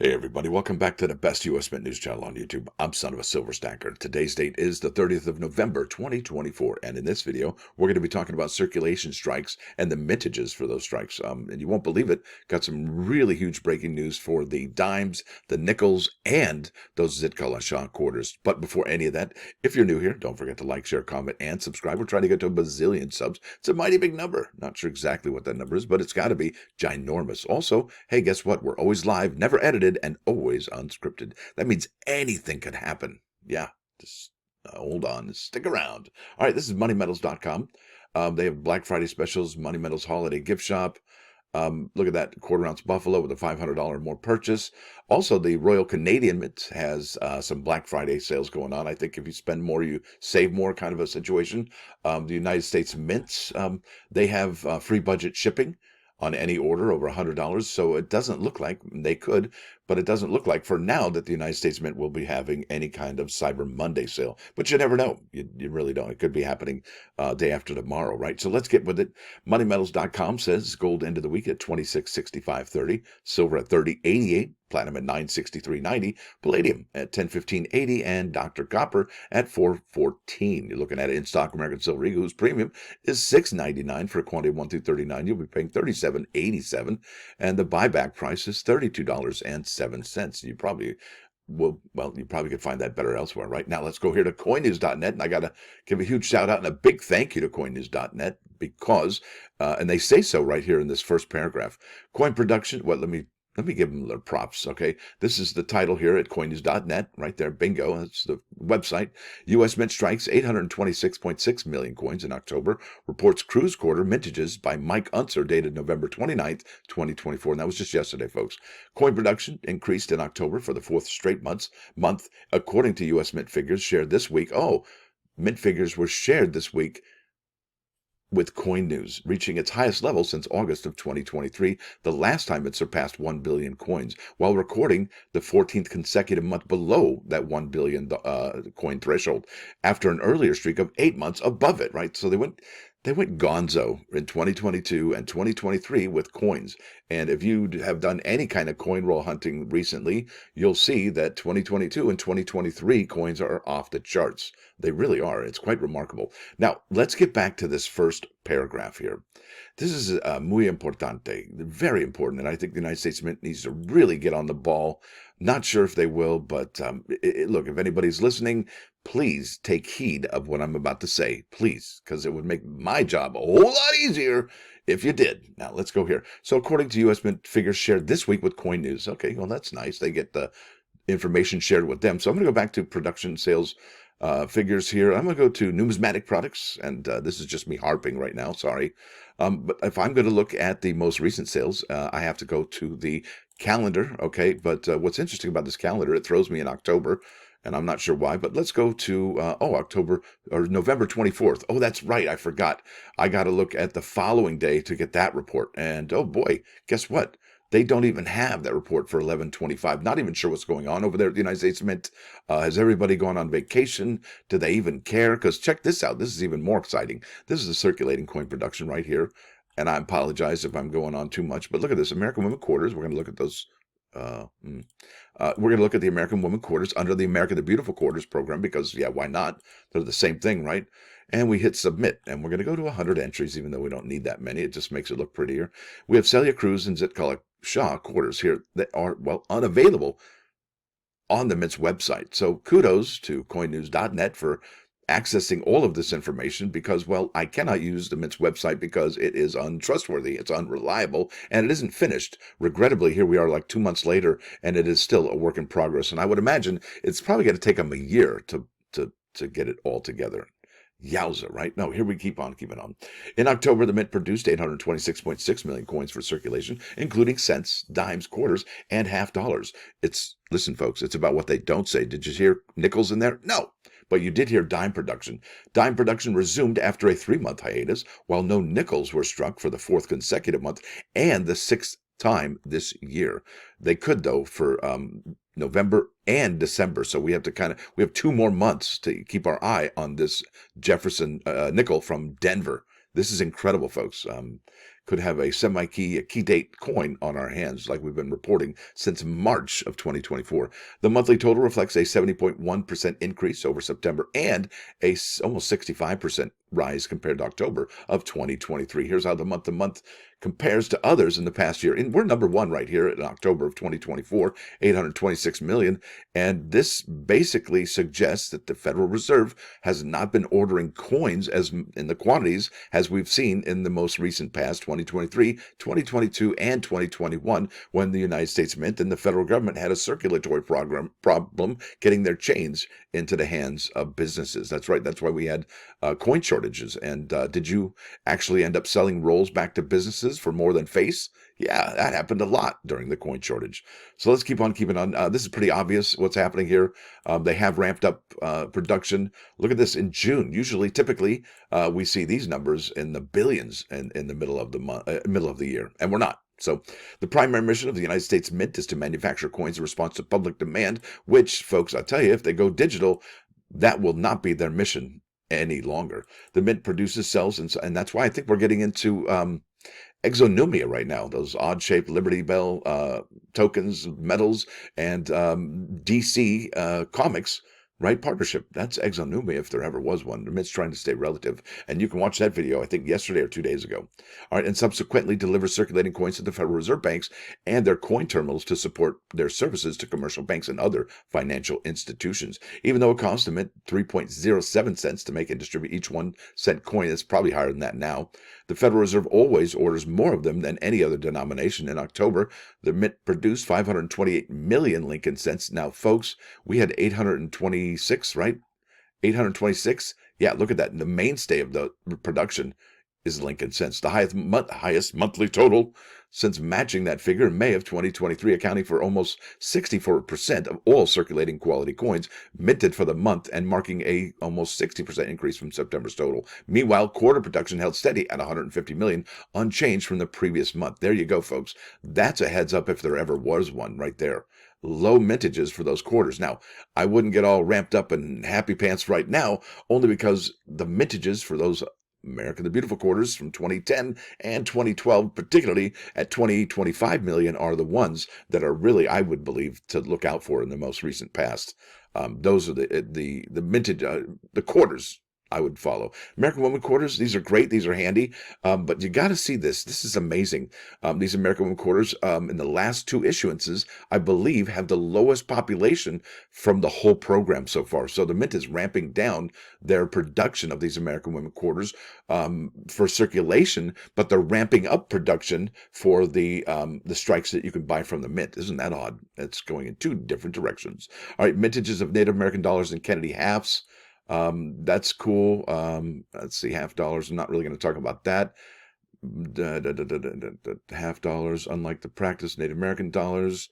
Hey everybody, welcome back to the best U.S. Mint news channel on YouTube. I'm Son of a Silver Stacker. Today's date is the 30th of November, 2024, and in this video, we're going to be talking about circulation strikes and the mintages for those strikes. And you won't believe it, got some really huge breaking news for the dimes, the nickels, and those Zitkala-Ša quarters. But before any of that, if you're new here, don't forget to like, share, comment, and subscribe. We're trying to get to a bazillion subs. It's a mighty big number. Not sure exactly what that number is, but it's got to be ginormous. Also, hey, guess what? We're always live, never edited, and always unscripted. That means anything could happen. Yeah, just hold on, stick around. All right, this is moneymetals.com. They have Black Friday specials, Money Metals Holiday Gift Shop. Look at that quarter-ounce buffalo with a $500 or more purchase. Also, the Royal Canadian Mint has some Black Friday sales going on. I think if you spend more, you save more, kind of a situation. The United States Mints, they have free budget shipping on any order over $100. So it doesn't look like they could, but it doesn't look like for now that the United States Mint will be having any kind of Cyber Monday sale. But you never know. You really don't. It could be happening day after tomorrow, right? So let's get with it. MoneyMetals.com says gold end of the week at 26.65.30, silver at 30.88, platinum at 963.90, palladium at 1015.80, and Dr. Copper at 414. You're looking at it in stock American Silver Eagle, whose premium is $6.99 for a quantity of 1 through 39. You'll be paying $37.87, and the buyback price is $32.07. You probably you probably could find that better elsewhere. Right now, let's go here to coinnews.net, and I got to give a huge shout out and a big thank you to coinnews.net because, and they say so right here in this first paragraph, coin production. Well, let me give them their props, okay? This is the title here at coinnews.net, right there, bingo. That's the website. U.S. Mint strikes 826.6 million coins in October, reports Cruz quarter mintages by Mike Unser, dated November 29th, 2024. And that was just yesterday, folks. Coin production increased in October for the fourth straight month, according to U.S. Mint figures shared this week. Oh, Mint figures were shared this week with Coin News, reaching its highest level since August of 2023, the last time it surpassed 1 billion coins, while recording the 14th consecutive month below that 1 billion coin threshold, after an earlier streak of 8 months above it, right? So they went gonzo in 2022 and 2023 with coins. And if you have done any kind of coin roll hunting recently, you'll see that 2022 and 2023 coins are off the charts. They really are. It's quite remarkable. Now, let's get back to this first paragraph here. This is muy importante, very important, and I think the United States Mint needs to really get on the ball. Not sure if they will, but look, if anybody's listening, please take heed of what I'm about to say, please, because it would make my job a whole lot easier if you did. Now, let's go here. So according to U.S. Mint figures shared this week with Coin News, okay, well, that's nice. They get the information shared with them. So I'm going to go back to production sales figures here. I'm going to go to numismatic products, and this is just me harping right now, sorry. But if I'm going to look at the most recent sales, I have to go to the calendar, okay? But what's interesting about this calendar, it throws me in October, and I'm not sure why, but let's go to, October or November 24th. Oh, that's right, I forgot. I got to look at the following day to get that report. And oh boy, guess what? They don't even have that report for 11/25. Not even sure what's going on over there at the United States Mint. Has everybody gone on vacation? Do they even care? Because check this out. This is even more exciting. This is the circulating coin production right here. And I apologize if I'm going on too much, but look at this. American Women Quarters. We're going to look at those. We're going to look at the American Women Quarters under the America the Beautiful Quarters program because, yeah, why not? They're the same thing, right? And we hit submit, and we're going to go to 100 entries, even though we don't need that many. It just makes it look prettier. We have Cruz and Zitkala-Ša quarters here that are, well, unavailable on the Mint's website. So kudos to coinnews.net for accessing all of this information because, well, I cannot use the Mint's website because it is untrustworthy, it's unreliable, and it isn't finished. Regrettably, here we are like 2 months later, and it is still a work in progress. And I would imagine it's probably going to take them a year to get it all together. Yowza, right? No, here we keep on keeping on. In October, the Mint produced 826.6 million coins for circulation, including cents, dimes, quarters, and half dollars. Listen, folks, it's about what they don't say. Did you hear nickels in there? No. But you did hear dime production. Dime production resumed after a 3-month hiatus, while no nickels were struck for the 4th consecutive month and the 6th time this year. They could, though, for November and December. So we have 2 more months to keep our eye on this Jefferson nickel from Denver. This is incredible, folks. could have a key date coin on our hands, like we've been reporting since March of 2024. The monthly total reflects a 70.1% increase over September and a almost 65% rise compared to October of 2023. Here's how the month-to-month compares to others in the past year. And we're number one right here in October of 2024, 826 million. And this basically suggests that the Federal Reserve has not been ordering coins as in the quantities as we've seen in the most recent past, 2023, 2022, and 2021, when the United States Mint and the federal government had a circulatory problem getting their change into the hands of businesses. That's right. That's why we had coin shortages. And did you actually end up selling rolls back to businesses for more than face? Yeah, that happened a lot during the coin shortage. So let's keep on keeping on. This is pretty obvious what's happening here. They have ramped up production. Look at this in June. Typically, we see these numbers in the billions in the middle of the year, and we're not. So the primary mission of the United States Mint is to manufacture coins in response to public demand, which, folks, I tell you, if they go digital, that will not be their mission any longer. The Mint produces, sells, and that's why I think we're getting into exonumia right now, those odd-shaped Liberty Bell tokens, metals, and DC comics, right? Partnership. That's exonumia if there ever was one. The Mint's trying to stay relative. And you can watch that video, I think, yesterday or 2 days ago. All right, and subsequently deliver circulating coins to the Federal Reserve banks and their coin terminals to support their services to commercial banks and other financial institutions. Even though it costs the Mint 3.07 cents to make and distribute each 1 cent coin, it's probably higher than that now. The Federal Reserve always orders more of them than any other denomination. In October, the Mint produced 528 million Lincoln cents. Now, folks, we had 826, right? 826. Yeah, look at that. The mainstay of the production is Lincoln cents, the highest monthly total since matching that figure in May of 2023, accounting for almost 64% of all circulating quality coins minted for the month and marking a almost 60% increase from September's total. Meanwhile, quarter production held steady at 150 million, unchanged from the previous month. There you go, folks. That's a heads up if there ever was one right there. Low mintages for those quarters. Now, I wouldn't get all ramped up and happy pants right now, only because the mintages for those America the Beautiful quarters from 2010 and 2012, particularly at 25 million, are the ones that are really, I would believe, to look out for in the most recent past. Those are the minted, the quarters I would follow. American Woman quarters, these are great. These are handy. But you got to see this. This is amazing. These American Woman quarters in the last 2 issuances, I believe, have the lowest population from the whole program so far. So the Mint is ramping down their production of these American Women quarters for circulation, but they're ramping up production for the strikes that you can buy from the Mint. Isn't that odd? It's going in 2 different directions. All right, mintages of Native American dollars and Kennedy halves. That's cool. Let's see, half dollars. I'm not really going to talk about that. Half dollars, unlike the practice Native American dollars.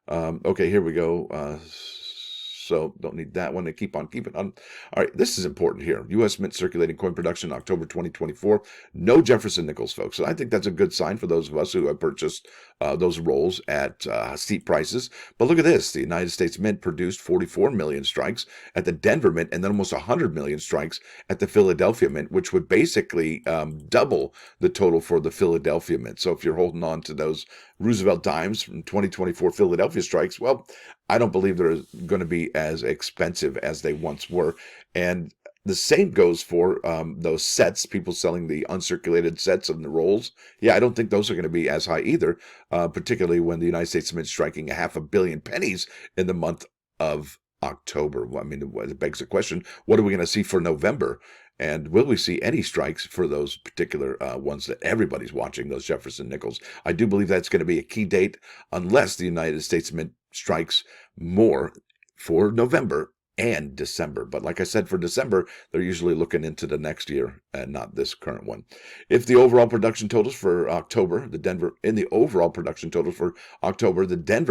Okay, here we go. So don't need that one. They keep on keeping on. All right, this is important here. U.S. Mint circulating coin production October 2024. No Jefferson nickels, folks. And I think that's a good sign for those of us who have purchased those rolls at steep prices. But look at this. The United States Mint produced 44 million strikes at the Denver Mint and then almost 100 million strikes at the Philadelphia Mint, which would basically double the total for the Philadelphia Mint. So if you're holding on to those Roosevelt dimes from 2024 Philadelphia strikes, well, I don't believe they're going to be as expensive as they once were. And the same goes for those sets, people selling the uncirculated sets of the rolls. Yeah, I don't think those are going to be as high either, particularly when the United States Mint striking 500 million pennies in the month of October. Well, I mean, it begs the question, what are we going to see for November? And will we see any strikes for those particular ones that everybody's watching, those Jefferson nickels? I do believe that's going to be a key date unless the United States Mint strikes more for November and December. But like I said, for December, they're usually looking into the next year and not this current one. If the overall production totals for October, the Denver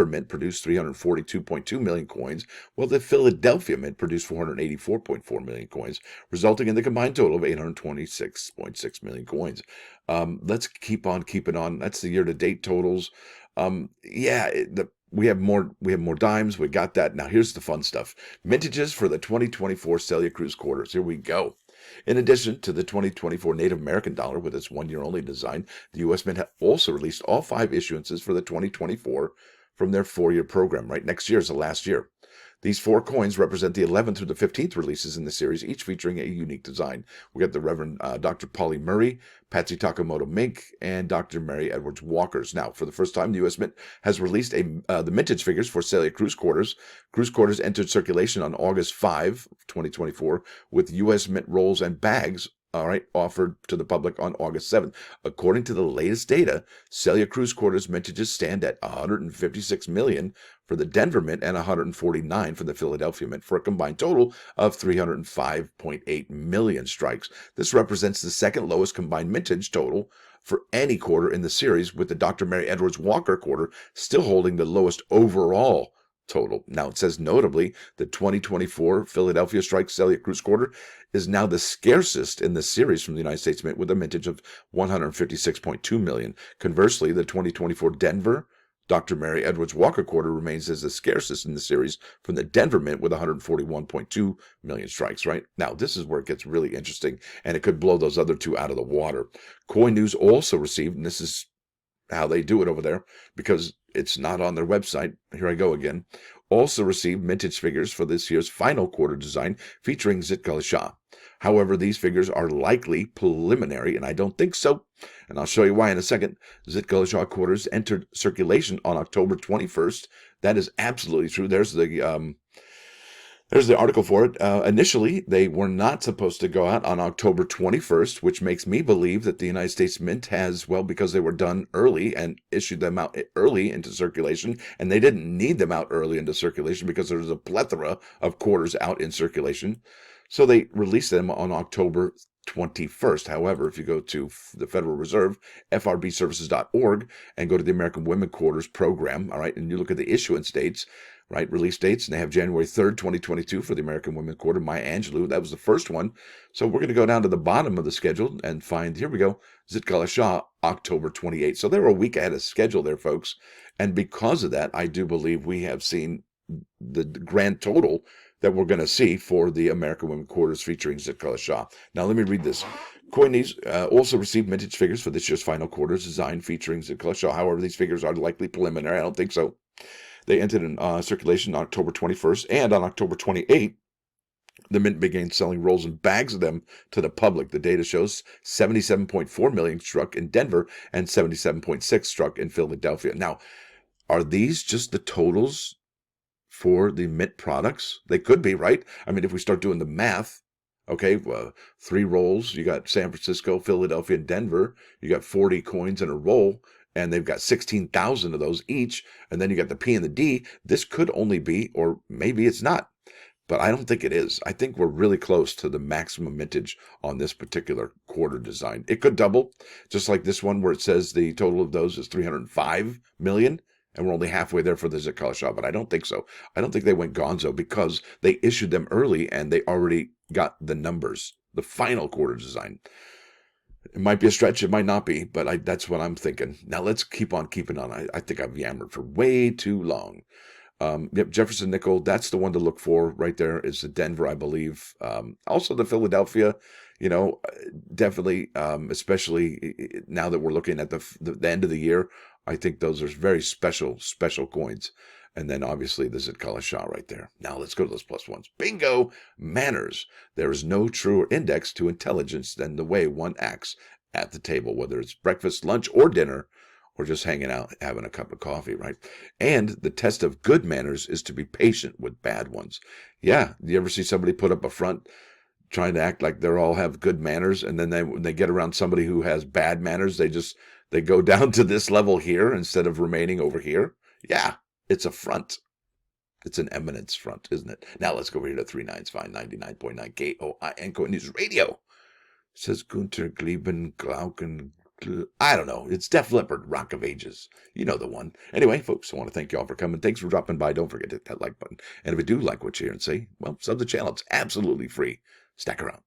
Mint produced 342.2 million coins, while the Philadelphia Mint produced 484.4 million coins, resulting in the combined total of 826.6 million coins. Let's keep on keeping on. That's the year-to-date totals. We have more dimes. We got that. Now here's the fun stuff. Mintages for the 2024 Cruz quarters. Here we go. In addition to the 2024 Native American dollar with its one-year-only design, the U.S. Mint also released all 5 issuances for the 2024 from their 4-year program. Right, next year is the last year. These 4 coins represent the 11th through the 15th releases in the series, each featuring a unique design. We got the Reverend Dr. Polly Murray, Patsy Takemoto Mink, and Dr. Mary Edwards Walkers. Now, for the first time, the U.S. Mint has released the mintage figures for Celia Cruz quarters. Cruz quarters entered circulation on August 5, 2024, with U.S. Mint rolls and bags offered to the public on August 7th. According to the latest data, Celia Cruz quarters mintages stand at 156 million for the Denver Mint and 149 for the Philadelphia Mint, for a combined total of 305.8 million strikes. This represents the second lowest combined mintage total for any quarter in the series, with the Dr. Mary Edwards Walker quarter still holding the lowest overall total. Now, it says notably the 2024 Philadelphia Strike Celia Cruz quarter is now the scarcest in the series from the United States Mint, with a mintage of 156.2 million. Conversely, the 2024 Denver Dr. Mary Edwards Walker quarter remains as the scarcest in the series from the Denver Mint, with 141.2 million strikes, right? Now, this is where it gets really interesting, and it could blow those other 2 out of the water. Coin News also received, and this is how they do it over there, because it's not on their website. Here I go again. Also received mintage figures for this year's final quarter design featuring Zitkala-Ša. However, these figures are likely preliminary, and I don't think so. And I'll show you why in a second. Zitkala-Ša quarters entered circulation on October 21st. That is absolutely true. There's the article for it. Initially, they were not supposed to go out on October 21st, which makes me believe that the United States Mint has, well, because they were done early and issued them out early into circulation, and they didn't need them out early into circulation because there's a plethora of quarters out in circulation. So they released them on October 21st. However, if you go to the Federal Reserve, frbservices.org, and go to the American Women Quarters program, all right, and you look at the issuance dates, right, release dates, and they have January 3rd, 2022 for the American Women Quarter. Maya Angelou, that was the first one. So we're going to go down to the bottom of the schedule and find, here we go, Zitkala-Ša, October 28th. So they were a week ahead of schedule there, folks. And because of that, I do believe we have seen the grand total that we're going to see for the American Women Quarters featuring Zitkala-Ša. Now, let me read this. Coin News also received mintage figures for this year's final quarters design featuring Zitkala-Ša. However, these figures are likely preliminary. I don't think so. They entered in circulation on October 21st, and on October 28th, the Mint began selling rolls and bags of them to the public. The data shows 77.4 million struck in Denver and 77.6 struck in Philadelphia. Now, are these just the totals for the Mint products? They could be, right? I mean, if we start doing the math, okay, 3 rolls, you got San Francisco, Philadelphia, and Denver, you got 40 coins in a roll, and they've got 16,000 of those each, and then you got the P and the D. This could only be, or maybe it's not, but I don't think it is. I think we're really close to the maximum mintage on this particular quarter design. It could double, just like this one where it says the total of those is 305 million, and we're only halfway there for the Zitkala-Ša, but I don't think so. I don't think they went gonzo because they issued them early and they already got the numbers, the final quarter design. It might be a stretch, it might not be, but that's what I'm thinking. Now let's keep on keeping on. I think I've yammered for way too long. Yep, Jefferson Nickel, that's the one to look for right there, is the Denver, I believe. Also the Philadelphia, definitely, especially now that we're looking at the end of the year, I think those are very special coins. And then obviously the Zitkala-Ša right there. Now let's go to those plus ones. Bingo! Manners. There is no truer index to intelligence than the way one acts at the table, whether it's breakfast, lunch, or dinner, or just hanging out, having a cup of coffee, right? And the test of good manners is to be patient with bad ones. Yeah, you ever see somebody put up a front trying to act like they all have good manners, and then when they get around somebody who has bad manners, they go down to this level here instead of remaining over here? Yeah. It's a front. It's an eminence front, isn't it? Now let's go over here to 395.99.9 KOIN Coin News Radio. It says Gunter Gleben Glauken. I don't know. It's Def Leppard, Rock of Ages. You know the one. Anyway, folks, I want to thank you all for coming. Thanks for dropping by. Don't forget to hit that like button. And if you do like what you hear and say, well, sub the channel. It's absolutely free. Stack around.